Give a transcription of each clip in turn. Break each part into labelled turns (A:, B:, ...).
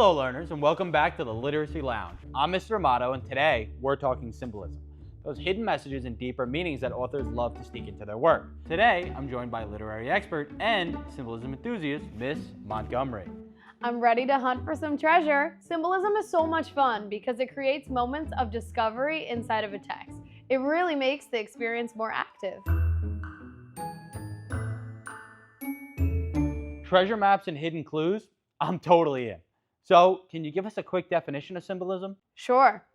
A: Hello learners, and welcome back to the Literacy Lounge. I'm Mr. Amato, and today we're talking symbolism. Those hidden messages and deeper meanings that authors love to sneak into their work. Today, I'm joined by literary expert and symbolism enthusiast, Miss Montgomery.
B: I'm ready to hunt for some treasure. Symbolism is so much fun because it creates moments of discovery inside of a text. It really makes the experience more active.
A: Treasure maps and hidden clues? I'm totally in. So, can you give us a quick definition of symbolism?
B: Sure.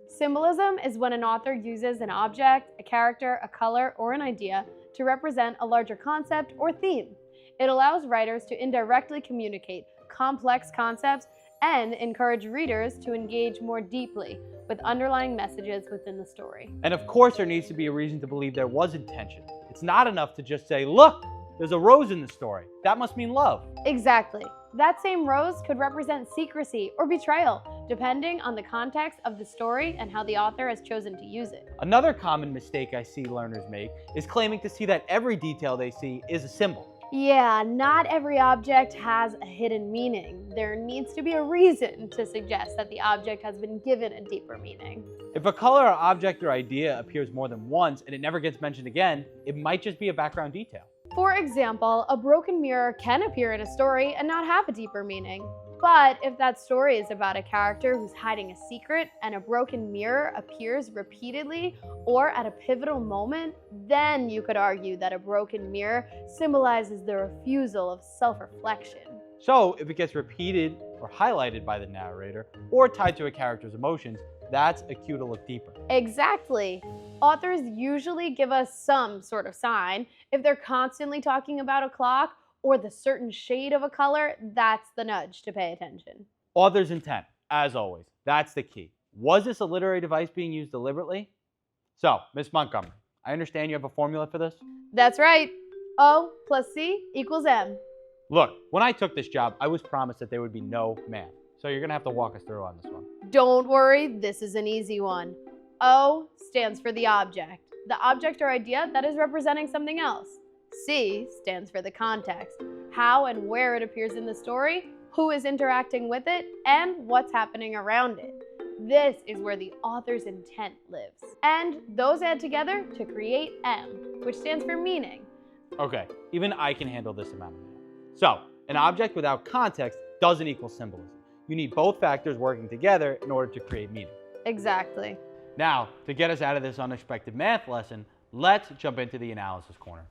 B: Symbolism is when an author uses an object, a character, a color, or an idea to represent a larger concept or theme. It allows writers to indirectly communicate complex concepts and encourage readers to engage more deeply with underlying messages within the story.
A: And of course, there needs to be a reason to believe there was intention. It's not enough to just say, look, there's a rose in the story. That must mean love.
B: Exactly. That same rose could represent secrecy or betrayal, depending on the context of the story and how the author has chosen to use it.
A: Another common mistake I see learners make is claiming to see that every detail they see is a symbol.
B: Yeah, not every object has a hidden meaning. There needs to be a reason to suggest that the object has been given a deeper meaning.
A: If a color or object or idea appears more than once and it never gets mentioned again, it might just be a background detail.
B: For example, a broken mirror can appear in a story and not have a deeper meaning. But if that story is about a character who's hiding a secret and a broken mirror appears repeatedly or at a pivotal moment, then you could argue that a broken mirror symbolizes the refusal of self-reflection.
A: So if it gets repeated or highlighted by the narrator or tied to a character's emotions, that's a cue to look deeper.
B: Exactly. Authors usually give us some sort of sign. If they're constantly talking about a clock or the certain shade of a color, that's the nudge to pay attention.
A: Author's intent, as always, that's the key. Was this a literary device being used deliberately? So, Miss Montgomery, I understand you have a formula for this?
B: That's right. O plus C equals M.
A: Look, when I took this job, I was promised that there would be no math. So you're gonna have to walk us through on this one.
B: Don't worry, this is an easy one. O stands for the object or idea that is representing something else. C stands for the context, how and where it appears in the story, who is interacting with it, and what's happening around it. This is where the author's intent lives. And those add together to create M, which stands for meaning.
A: Okay, even I can handle this amount of math. So, an object without context doesn't equal symbolism. You need both factors working together in order to create meaning.
B: Exactly.
A: Now, to get us out of this unexpected math lesson, let's jump into the analysis corner.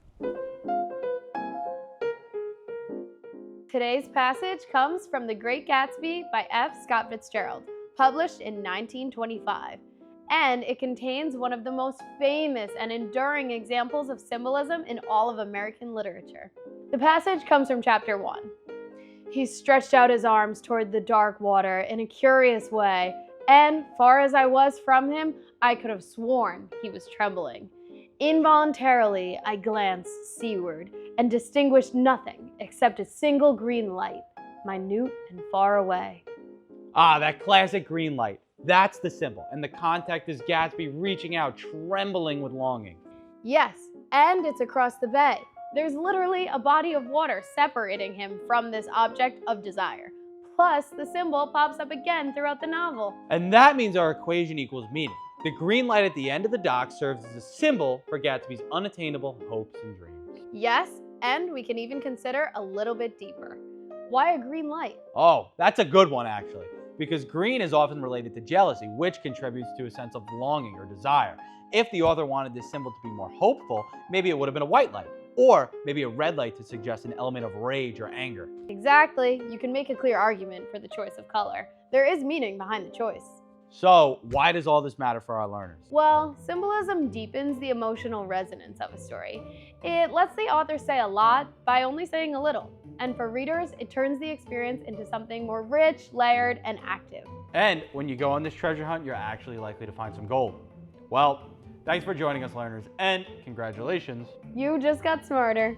B: Today's passage comes from The Great Gatsby by F. Scott Fitzgerald, published in 1925. And it contains one of the most famous and enduring examples of symbolism in all of American literature. The passage comes from chapter 1. He stretched out his arms toward the dark water in a curious way, and far as I was from him, I could have sworn he was trembling. Involuntarily, I glanced seaward and distinguished nothing except a single green light, minute and far away.
A: Ah, that classic green light. That's the symbol, and the context is Gatsby reaching out, trembling with longing.
B: Yes, and it's across the bay. There's literally a body of water separating him from this object of desire. Plus, the symbol pops up again throughout the novel.
A: And that means our equation equals meaning. The green light at the end of the dock serves as a symbol for Gatsby's unattainable hopes and dreams.
B: Yes, and we can even consider a little bit deeper. Why a green light?
A: Oh, that's a good one actually, because green is often related to jealousy, which contributes to a sense of longing or desire. If the author wanted this symbol to be more hopeful, maybe it would have been a white light. Or maybe a red light to suggest an element of rage or anger.
B: Exactly. You can make a clear argument for the choice of color. There is meaning behind the choice.
A: So, why does all this matter for our learners?
B: Well, symbolism deepens the emotional resonance of a story. It lets the author say a lot by only saying a little. And for readers, it turns the experience into something more rich, layered, and active.
A: And when you go on this treasure hunt, you're actually likely to find some gold. Well, thanks for joining us, learners, and congratulations.
B: You just got smarter.